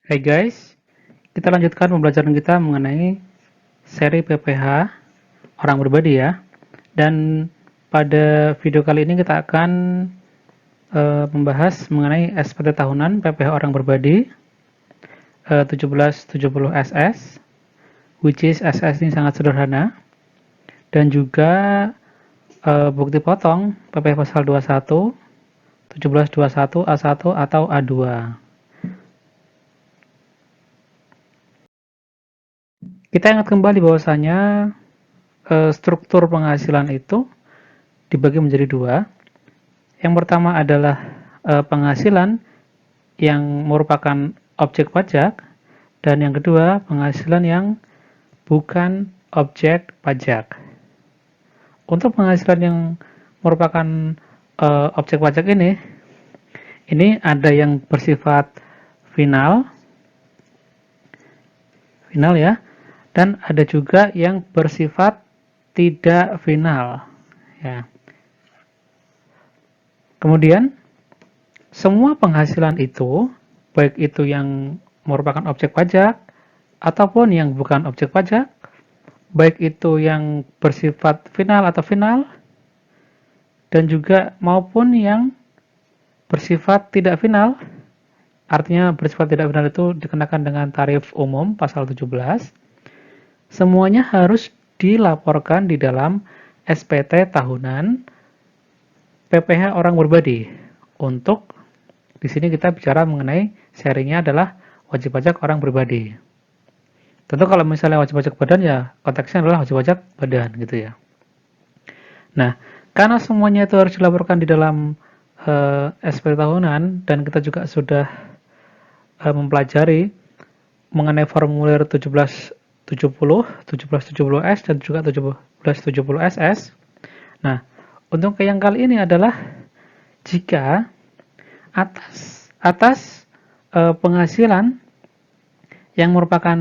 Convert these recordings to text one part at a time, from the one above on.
Hai guys, kita lanjutkan pembelajaran kita mengenai seri PPH orang berbadi ya. Dan pada video kali ini kita akan membahas mengenai SPT tahunan PPH orang berbadi 1770 SS, which is SS ini sangat sederhana, dan juga bukti potong PPH pasal 21, 1721 A1 atau A2. Kita ingat kembali bahwasanya struktur penghasilan itu dibagi menjadi dua. Yang pertama adalah penghasilan yang merupakan objek pajak, dan yang kedua penghasilan yang bukan objek pajak. Untuk penghasilan yang merupakan objek pajak ini ada yang bersifat final ya, dan ada juga yang bersifat tidak final ya. Kemudian semua penghasilan itu, baik itu yang merupakan objek pajak ataupun yang bukan objek pajak, baik itu yang bersifat final atau final, dan juga maupun yang bersifat tidak final. Artinya bersifat tidak final itu dikenakan dengan tarif umum pasal 17. Semuanya harus dilaporkan di dalam SPT tahunan PPH orang berbadi. Untuk di sini kita bicara mengenai serinya adalah wajib pajak orang berbadi. Tentu kalau misalnya wajib pajak badan ya konteksnya adalah wajib pajak badan gitu ya. Nah, karena semuanya itu harus dilaporkan di dalam SPT tahunan, dan kita juga sudah mempelajari mengenai formulir 1770, 1770S dan juga 1770SS. Nah, untuk yang kali ini adalah jika atas penghasilan yang merupakan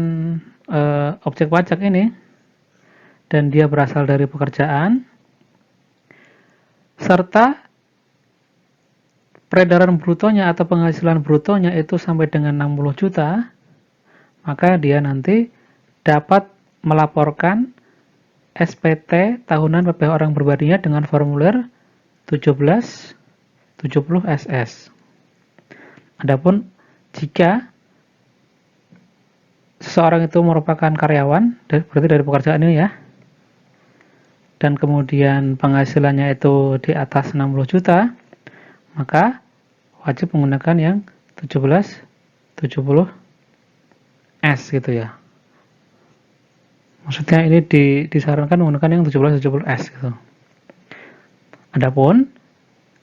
objek pajak ini dan dia berasal dari pekerjaan serta peredaran brutonya atau penghasilan brutonya itu sampai dengan 60 juta, maka dia nanti dapat melaporkan SPT tahunan PPH orang berbadinya dengan formulir 1770 SS. Adapun jika seseorang itu merupakan karyawan, berarti dari pekerjaan ini ya, dan kemudian penghasilannya itu di atas 60 juta, maka wajib menggunakan yang 1770S gitu ya. Maksudnya ini disarankan menggunakan yang 1770S gitu. Adapun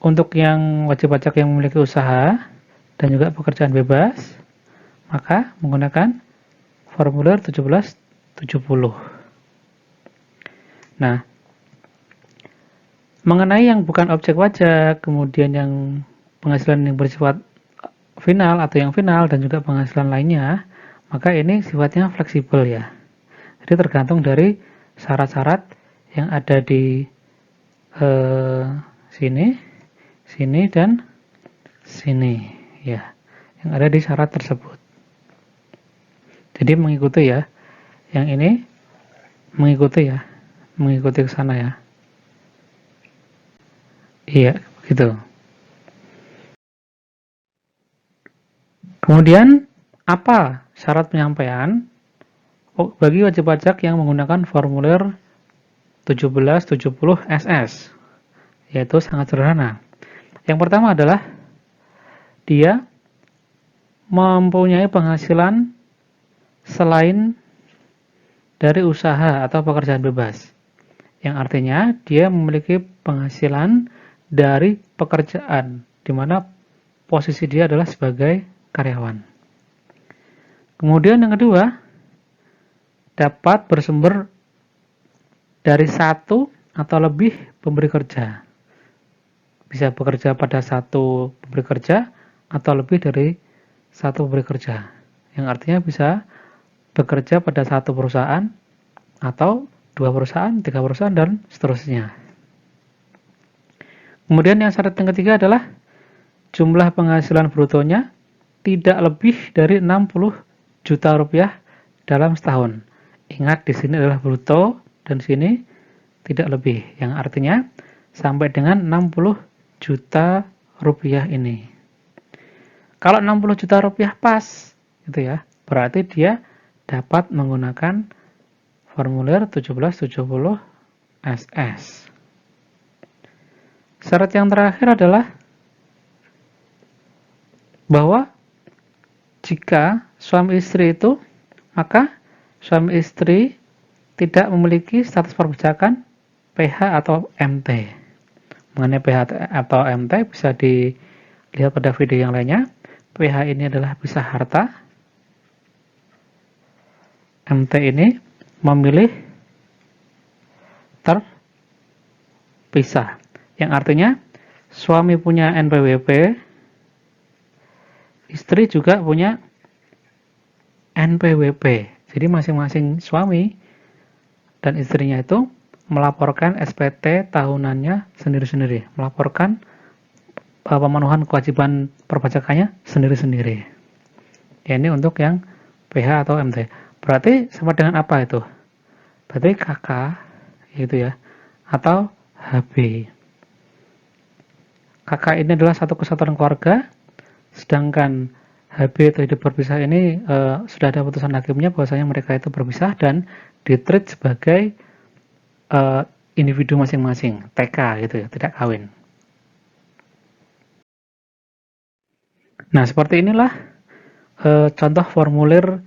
untuk yang wajib pajak yang memiliki usaha dan juga pekerjaan bebas, maka menggunakan formulir 1770. Nah, mengenai yang bukan objek pajak, kemudian yang penghasilan yang bersifat final atau yang final, dan juga penghasilan lainnya, maka ini sifatnya fleksibel ya. Jadi tergantung dari syarat-syarat yang ada di sini dan sini ya, yang ada di syarat tersebut. Jadi mengikuti ya, yang ini mengikuti ke sana ya. Iya, gitu. Kemudian apa syarat penyampaian bagi wajib pajak yang menggunakan formulir 1770 SS? Yaitu sangat sederhana. Yang pertama adalah dia mempunyai penghasilan selain dari usaha atau pekerjaan bebas. Yang artinya dia memiliki penghasilan dari pekerjaan, di mana posisi dia adalah sebagai karyawan. Kemudian yang kedua, dapat bersumber dari satu atau lebih pemberi kerja. Bisa bekerja pada satu pemberi kerja atau lebih dari satu pemberi kerja. Yang artinya bisa bekerja pada satu perusahaan atau 2 perusahaan, 3 perusahaan, dan seterusnya. Kemudian yang syarat yang ketiga adalah jumlah penghasilan brutonya tidak lebih dari 60 juta rupiah dalam setahun. Ingat, di sini adalah bruto dan sini tidak lebih, yang artinya sampai dengan 60 juta rupiah ini. Kalau 60 juta rupiah pas, gitu ya, berarti dia dapat menggunakan formulir 1770 SS. Syarat yang terakhir adalah bahwa jika suami istri itu, maka suami istri tidak memiliki status perbudakan PH atau MT. Mengenai PH atau MT bisa dilihat pada video yang lainnya. PH ini adalah bisa harta. MT ini memilih terpisah. Yang artinya suami punya NPWP, istri juga punya NPWP. Jadi masing-masing suami dan istrinya itu melaporkan SPT tahunannya sendiri-sendiri, melaporkan pemenuhan kewajiban perpajakannya sendiri-sendiri. Ya, ini untuk yang PH atau MT. Berarti sama dengan apa itu? Berarti KK, gitu ya, atau HB. KK ini adalah satu kesatuan keluarga, sedangkan HB atau hidup berpisah ini sudah ada putusan hakimnya bahwasanya mereka itu berpisah dan ditreat sebagai individu masing-masing, TK gitu ya, tidak kawin. Nah, seperti inilah contoh formulir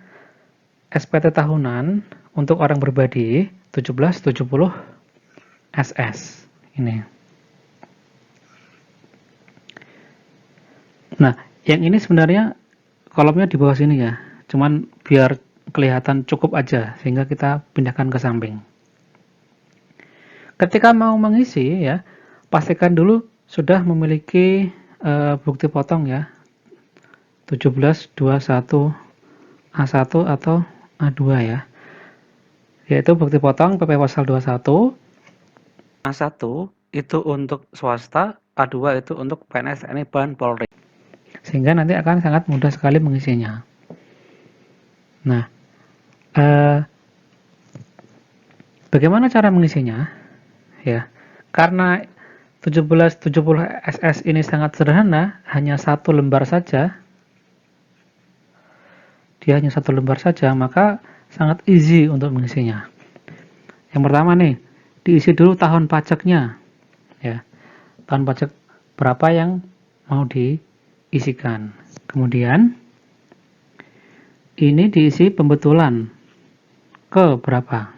SPT tahunan untuk orang pribadi 1770 SS ini. Nah, yang ini sebenarnya kolomnya di bawah sini ya, cuman biar kelihatan cukup aja sehingga kita pindahkan ke samping. Ketika mau mengisi ya, pastikan dulu sudah memiliki bukti potong ya, 1721 A1 atau A2 ya, yaitu bukti potong PP Pasal 21. A1 itu untuk swasta, A2 itu untuk PNS, TNI, dan Polri. Sehingga nanti akan sangat mudah sekali mengisinya. Nah, bagaimana cara mengisinya? Ya, karena 1770 SS ini sangat sederhana, hanya satu lembar saja. Dia hanya satu lembar saja, maka sangat easy untuk mengisinya. Yang pertama nih, diisi dulu tahun pajaknya. Ya, tahun pajak berapa yang mau diisikan. Kemudian ini diisi pembetulan ke berapa.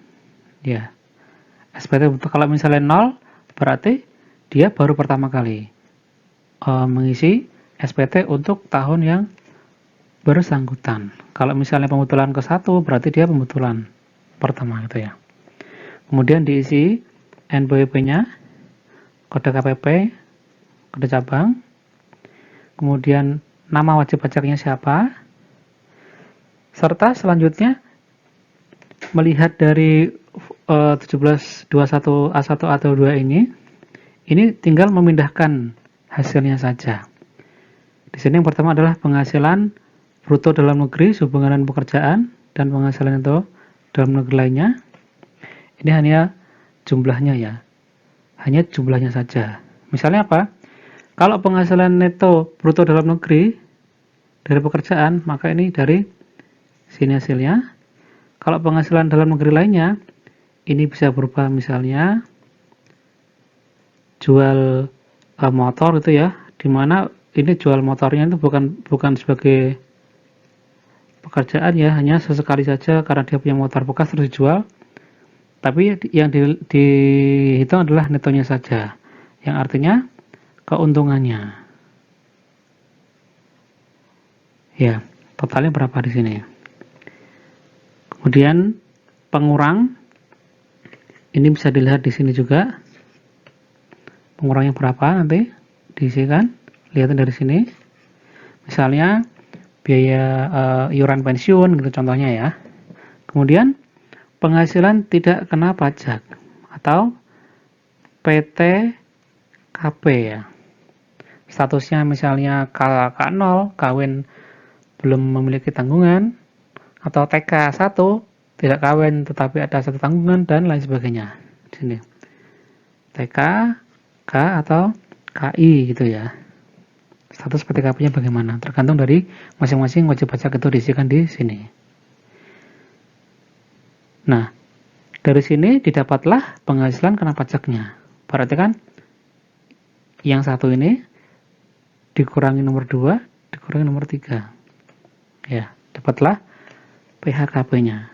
Ya, SPT kalau misalnya 0, berarti dia baru pertama kali mengisi SPT untuk tahun yang bersangkutan. Kalau misalnya pembetulan ke 1, berarti dia pembetulan pertama gitu ya. Kemudian diisi NPWP-nya, kode KPP, kode cabang, kemudian nama wajib pajaknya siapa, serta selanjutnya melihat dari 1721 A1 atau 2 ini tinggal memindahkan hasilnya saja. Di sini yang pertama adalah penghasilan bruto dalam negeri sehubungan dengan pekerjaan dan penghasilan itu dalam negeri lainnya. Ini hanya jumlahnya ya, hanya jumlahnya saja. Misalnya apa? Kalau penghasilan neto bruto dalam negeri dari pekerjaan, maka ini dari sini hasilnya. Kalau penghasilan dalam negeri lainnya, ini bisa berupa misalnya jual motor itu ya, dimana ini jual motornya itu bukan sebagai pekerjaan ya, hanya sesekali saja karena dia punya motor bekas terus dijual. Tapi yang dihitung adalah netonya saja, yang artinya keuntungannya. Ya, totalnya berapa di sini? Kemudian pengurang, ini bisa dilihat di sini juga. Pengurangnya berapa nanti diisikan, lihat dari sini. Misalnya biaya iuran pensiun gitu contohnya ya. Kemudian penghasilan tidak kena pajak atau PTKP ya. Statusnya misalnya K0, kawin belum memiliki tanggungan, atau TK 1 tidak kawin tetapi ada satu tanggungan dan lain sebagainya. Di sini TK, K atau KI gitu ya. Status PTKP-nya bagaimana? Tergantung dari masing-masing wajib pajak itu diisikan di sini. Nah, dari sini didapatlah penghasilan kena pajaknya. Berarti kan yang satu ini dikurangi nomor 2, dikurangi nomor 3. Ya, dapatlah PHKP-nya.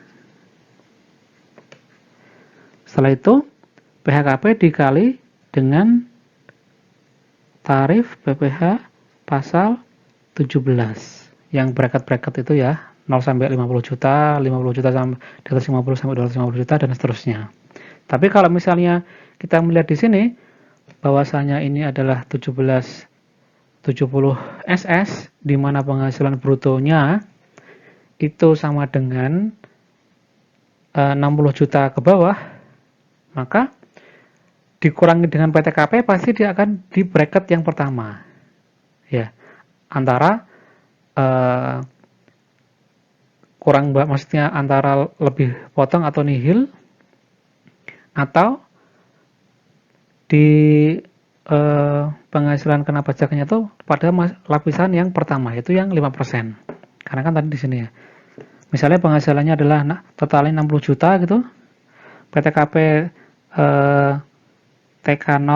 Setelah itu, PHKP dikali dengan tarif PPh pasal 17. Yang bracket-bracket itu ya, 0 sampai 50 juta, 50 juta sampai 250 sampai 250 juta dan seterusnya. Tapi kalau misalnya kita melihat di sini bahwasanya ini adalah 1770 SS di mana penghasilan brutonya itu sama dengan 60 juta ke bawah, maka dikurangi dengan PTKP pasti dia akan di bracket yang pertama. Ya, antara maksudnya antara lebih potong atau nihil, atau di penghasilan kena pajaknya itu pada lapisan yang pertama, itu yang 5%. Karena kan tadi di sini ya. Misalnya penghasilannya adalah totalnya 60 juta gitu. PTKP TK0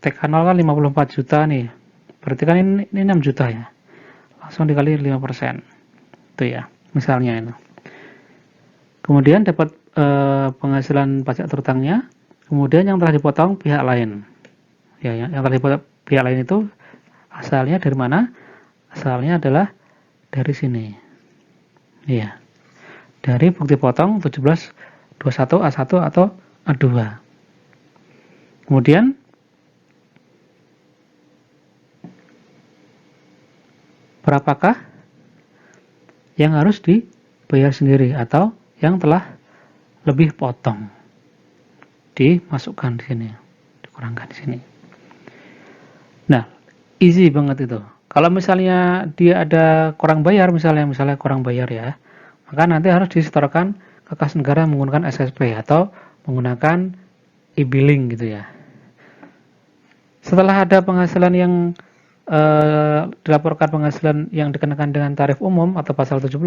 kan 54 juta nih. Berarti kan ini 6 juta ya. Langsung dikali 5%. Itu ya, misalnya itu. Kemudian dapat penghasilan pajak terutangnya. Kemudian yang telah dipotong pihak lain. Ya, yang telah dipotong pihak lain itu asalnya dari mana? Asalnya adalah dari sini. Iya. Dari bukti potong 1721 A1 atau A2. Kemudian berapakah yang harus dibayar sendiri atau yang telah lebih potong? Dimasukkan di sini, dikurangkan di sini. Nah, easy banget itu. Kalau misalnya dia ada kurang bayar, misalnya kurang bayar ya, maka nanti harus disetorkan ke kas negara menggunakan SSP atau menggunakan e-billing gitu ya. Setelah ada penghasilan yang dilaporkan penghasilan yang dikenakan dengan tarif umum atau pasal 17,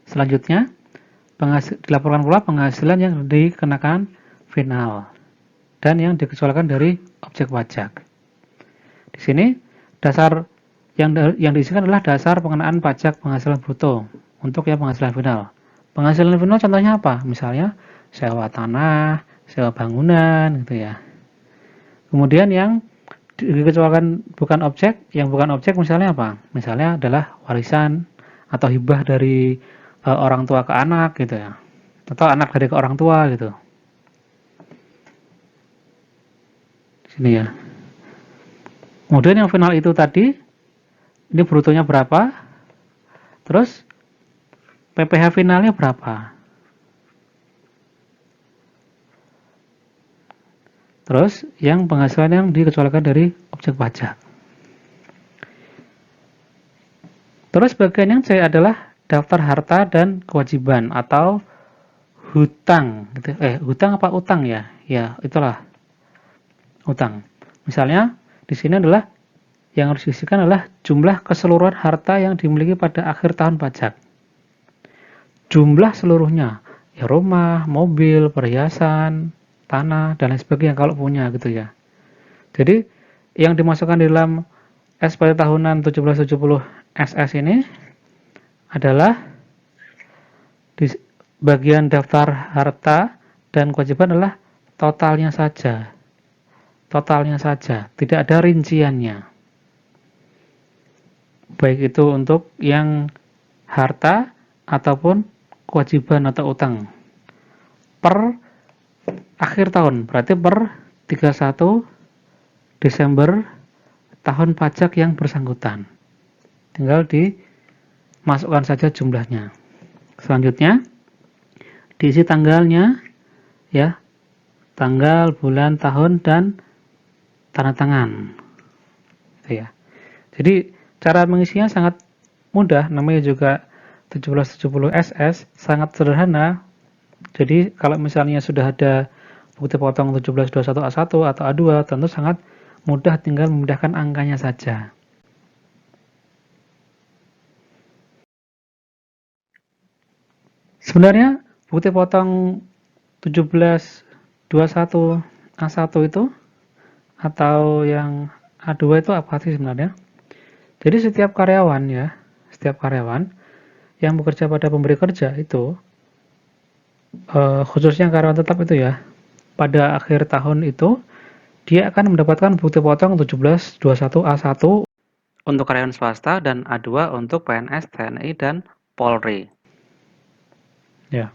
selanjutnya dilaporkan pula penghasilan yang dikenakan final dan yang dikecualikan dari objek pajak. Di sini dasar yang diisikan adalah dasar pengenaan pajak penghasilan bruto untuk yang penghasilan final. Penghasilan final contohnya apa? Misalnya sewa tanah, sewa bangunan gitu ya. Kemudian yang dikecualikan bukan objek, yang bukan objek misalnya apa? Misalnya adalah warisan atau hibah dari orang tua ke anak gitu ya. Atau anak dari ke orang tua gitu. Di sini ya. Kemudian yang final itu tadi, ini brutonya berapa? Terus PPh finalnya berapa? Terus yang penghasilan yang dikecualikan dari objek pajak. Terus bagian yang C adalah daftar harta dan kewajiban atau hutang. Hutang apa utang ya? Ya, itulah hutang. Misalnya di sini adalah yang harus diisikan adalah jumlah keseluruhan harta yang dimiliki pada akhir tahun pajak. Jumlah seluruhnya, ya rumah, mobil, perhiasan, tanah, dan lain sebagainya kalau punya gitu ya. Jadi yang dimasukkan di dalam SPT tahunan 1770 SS ini adalah di bagian daftar harta dan kewajiban adalah totalnya saja. Totalnya saja, tidak ada rinciannya. Baik itu untuk yang harta ataupun kewajiban atau utang. Per akhir tahun, berarti per 31 Desember tahun pajak yang bersangkutan. Tinggal dimasukkan saja jumlahnya. Selanjutnya diisi tanggalnya ya. Tanggal, bulan, tahun dan tanda tangan. Gitu ya. Jadi Cara mengisinya sangat mudah, namanya juga 1770 SS, sangat sederhana. Jadi kalau misalnya sudah ada bukti potong 1721A1 atau A2, tentu sangat mudah, tinggal memindahkan angkanya saja. Sebenarnya bukti potong 1721A1 itu atau yang A2 itu apa sih sebenarnya? Jadi setiap karyawan yang bekerja pada pemberi kerja itu, khususnya karyawan tetap itu ya, pada akhir tahun itu dia akan mendapatkan bukti potong 1721A1 untuk karyawan swasta dan A2 untuk PNS, TNI, dan Polri. Ya.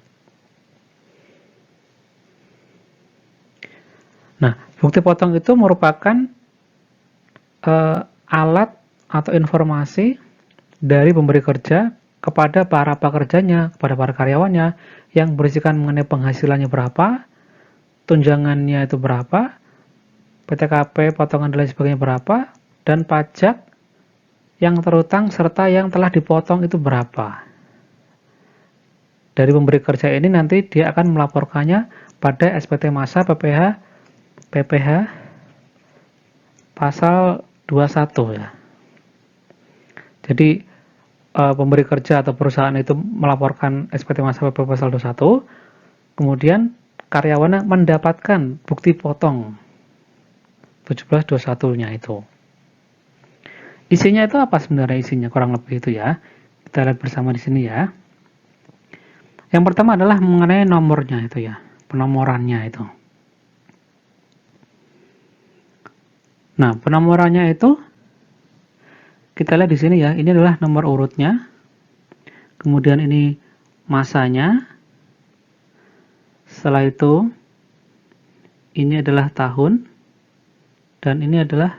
Nah, bukti potong itu merupakan alat atau informasi dari pemberi kerja kepada para pekerjanya, kepada para karyawannya, yang berisikan mengenai penghasilannya berapa, tunjangannya itu berapa, PTKP, potongan dan lain sebagainya berapa, dan pajak yang terutang serta yang telah dipotong itu berapa. Dari pemberi kerja ini nanti dia akan melaporkannya pada SPT Masa PPh pasal 21 ya. Jadi pemberi kerja atau perusahaan itu melaporkan SPT Masa PPh pasal 21, kemudian karyawannya mendapatkan bukti potong 1721-nya itu. Isinya itu apa sebenarnya isinya? Kurang lebih itu ya. Kita lihat bersama di sini ya. Yang pertama adalah mengenai nomornya itu ya, penomorannya itu. Nah, penomorannya itu kita lihat di sini ya, ini adalah nomor urutnya. Kemudian ini masanya. Setelah itu ini adalah tahun dan ini adalah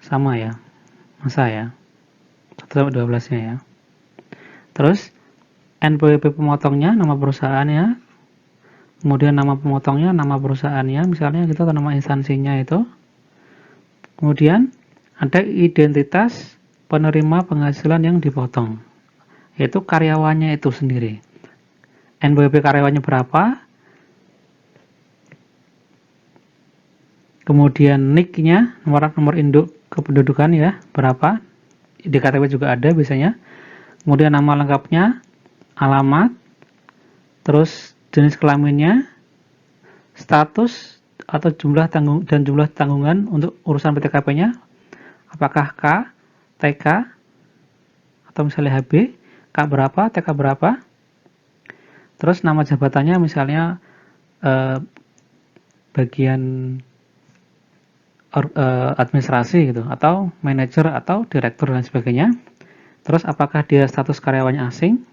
sama ya, masa ya. 1-12-nya ya. Terus NPWP pemotongnya, nama perusahaannya, kemudian nama pemotongnya, nama perusahaannya, misalnya gitu, atau nama instansinya itu. Kemudian ada identitas penerima penghasilan yang dipotong, yaitu karyawannya itu sendiri. NPWP karyawannya berapa, kemudian NIK-nya, nomor induk kependudukan ya, berapa, di KTP juga ada biasanya, kemudian nama lengkapnya, alamat, terus jenis kelaminnya, status atau jumlah tanggungan untuk urusan PTKP-nya, apakah K, TK, atau misalnya HB, K berapa, TK berapa, terus nama jabatannya misalnya bagian administrasi gitu, atau manajer atau direktur dan sebagainya. Terus apakah dia status karyawannya asing,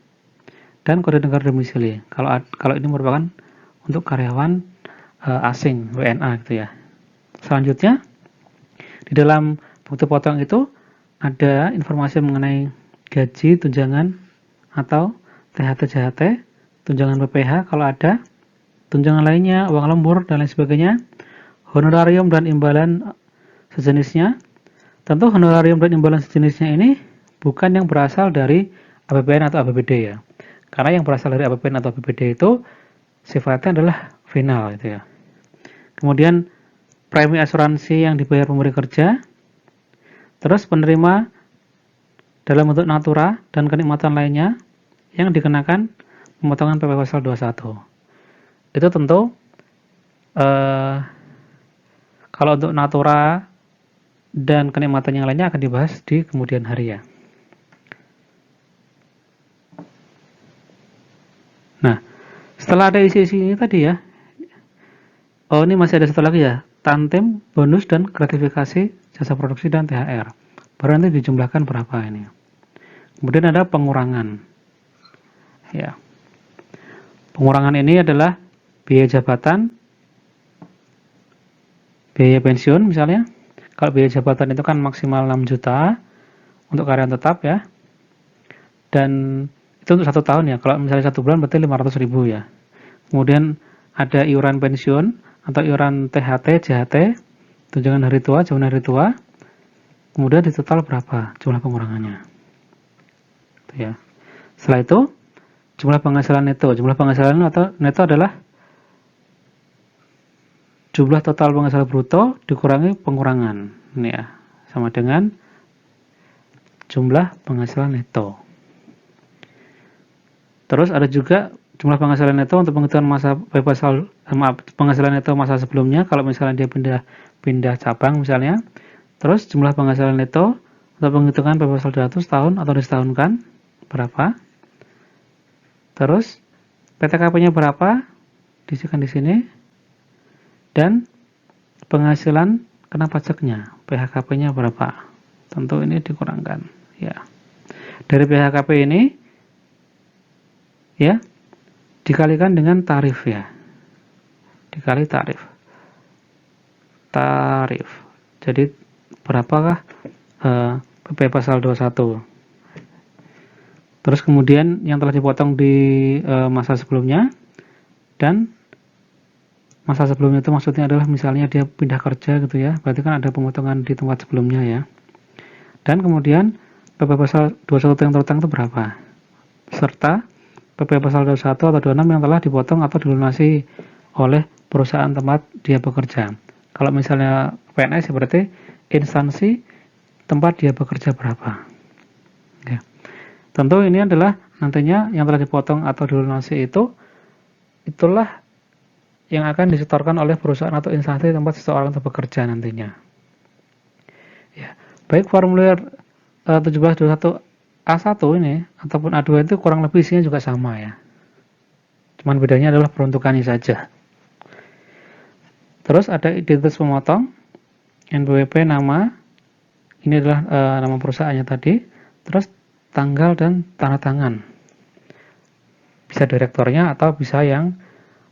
dan kode negara domisili. Kalau ini merupakan untuk karyawan asing, WNA gitu ya. Selanjutnya, di dalam bukti potong itu ada informasi mengenai gaji, tunjangan, atau THT, JHT, tunjangan PPh kalau ada, tunjangan lainnya, uang lembur, dan lain sebagainya, honorarium dan imbalan sejenisnya. Tentu honorarium dan imbalan sejenisnya ini bukan yang berasal dari APBN atau APBD ya. Karena yang berasal dari APBN atau APBD itu sifatnya adalah final gitu ya. Kemudian premi asuransi yang dibayar pemberi kerja, terus penerima dalam bentuk natura dan kenikmatan lainnya yang dikenakan pemotongan PP pasal 21. Itu tentu kalau untuk natura dan kenikmatan yang lainnya akan dibahas di kemudian hari ya. Nah, setelah ada isi-isi ini tadi ya, oh ini masih ada satu lagi ya, tantim, bonus, dan gratifikasi jasa produksi dan THR. Baru nanti dijumlahkan berapa ini. Kemudian ada pengurangan. Ya, pengurangan ini adalah biaya jabatan, biaya pensiun misalnya. Kalau biaya jabatan itu kan maksimal 6 juta untuk karyawan tetap ya. Dan itu untuk 1 tahun ya. Kalau misalnya 1 bulan berarti 500.000 ya. Kemudian ada iuran pensiun atau iuran THT, JHT, tunjangan hari tua, jaminan hari tua. kemudian di total berapa jumlah pengurangannya. Itu ya. Setelah itu, jumlah penghasilan neto. Jumlah penghasilan neto adalah jumlah total penghasilan bruto dikurangi pengurangan. Ini ya, sama dengan jumlah penghasilan neto. Terus ada juga jumlah penghasilan neto untuk penghitungan masa bebas saldo, penghasilan neto masa sebelumnya kalau misalnya dia pindah cabang misalnya. Terus jumlah penghasilan neto untuk penghitungan bebas saldo setahun atau disetahunkan berapa? Terus PTKP-nya berapa? Diisikan di sini. Dan penghasilan kena pajaknya, PHKP-nya berapa? Tentu ini dikurangkan, ya. Dari PHKP ini ya dikalikan dengan tarif ya. Dikali tarif. Tarif. Jadi berapakah PP pasal 21? Terus kemudian yang telah dipotong di masa sebelumnya, dan masa sebelumnya itu maksudnya adalah misalnya dia pindah kerja gitu ya, berarti kan ada pemotongan di tempat sebelumnya ya. Dan kemudian PP pasal 21 yang terutang itu berapa? Serta PP pasal 21 atau 26 yang telah dipotong atau dilunasi oleh perusahaan tempat dia bekerja. Kalau misalnya PNS berarti instansi tempat dia bekerja berapa. Ya. Tentu ini adalah nantinya yang telah dipotong atau dilunasi itulah yang akan disetorkan oleh perusahaan atau instansi tempat seseorang itu bekerja nantinya. Ya, baik formulir 1721 A1 ini ataupun A2 itu kurang lebih isinya juga sama ya. Cuman bedanya adalah peruntukannya saja. Terus ada identitas pemotong, NPWP nama, ini adalah nama perusahaannya tadi. Terus tanggal dan tanda tangan. Bisa direkturnya atau bisa yang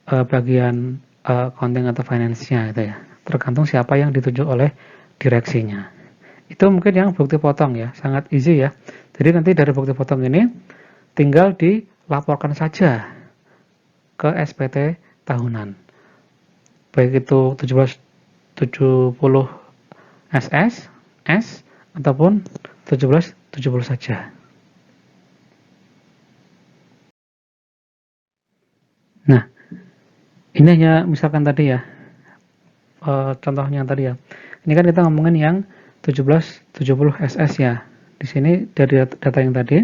bagian accounting atau finance-nya gitu ya. Tergantung siapa yang ditunjuk oleh direksinya. Itu mungkin yang bukti potong ya, sangat easy ya. Jadi nanti dari bukti potong ini tinggal dilaporkan saja ke SPT tahunan. Baik itu 1770 SS, S ataupun 1770 saja. Nah, ini hanya misalkan tadi ya, contohnya tadi ya. Ini kan kita ngomongin yang 1770 SS ya. Di sini dari data yang tadi,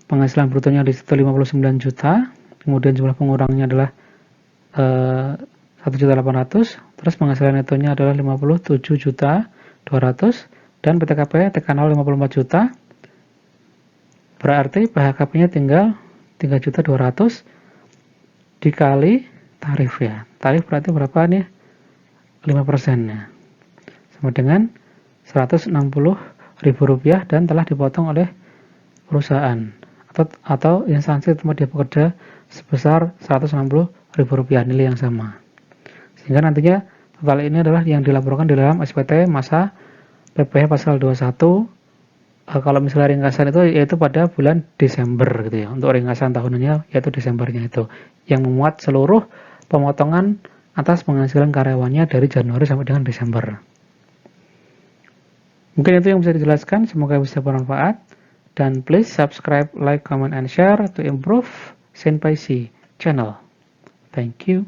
penghasilan brutonya di situ 59 juta, kemudian jumlah pengurangnya adalah 1.800.000, terus penghasilan netonya adalah 57.200.000, dan PTKP TK0 54 juta, berarti PHKP-nya tinggal 3.200.000 dikali tarif ya. Tarif berarti berapa nih? 5%-nya. Sama dengan Rp160.000 dan telah dipotong oleh perusahaan atau instansi tempat dia bekerja sebesar Rp160.000, nilai yang sama. Sehingga nantinya total ini adalah yang dilaporkan di dalam SPT masa PPh pasal 21. Kalau misalnya ringkasan itu yaitu pada bulan Desember gitu ya. Untuk ringkasan tahunannya yaitu Desembernya itu yang memuat seluruh pemotongan atas penghasilan karyawannya dari Januari sampai dengan Desember. Mungkin itu yang bisa dijelaskan, semoga bisa bermanfaat. Dan please subscribe, like, comment, and share to improve Senpai channel. Thank you.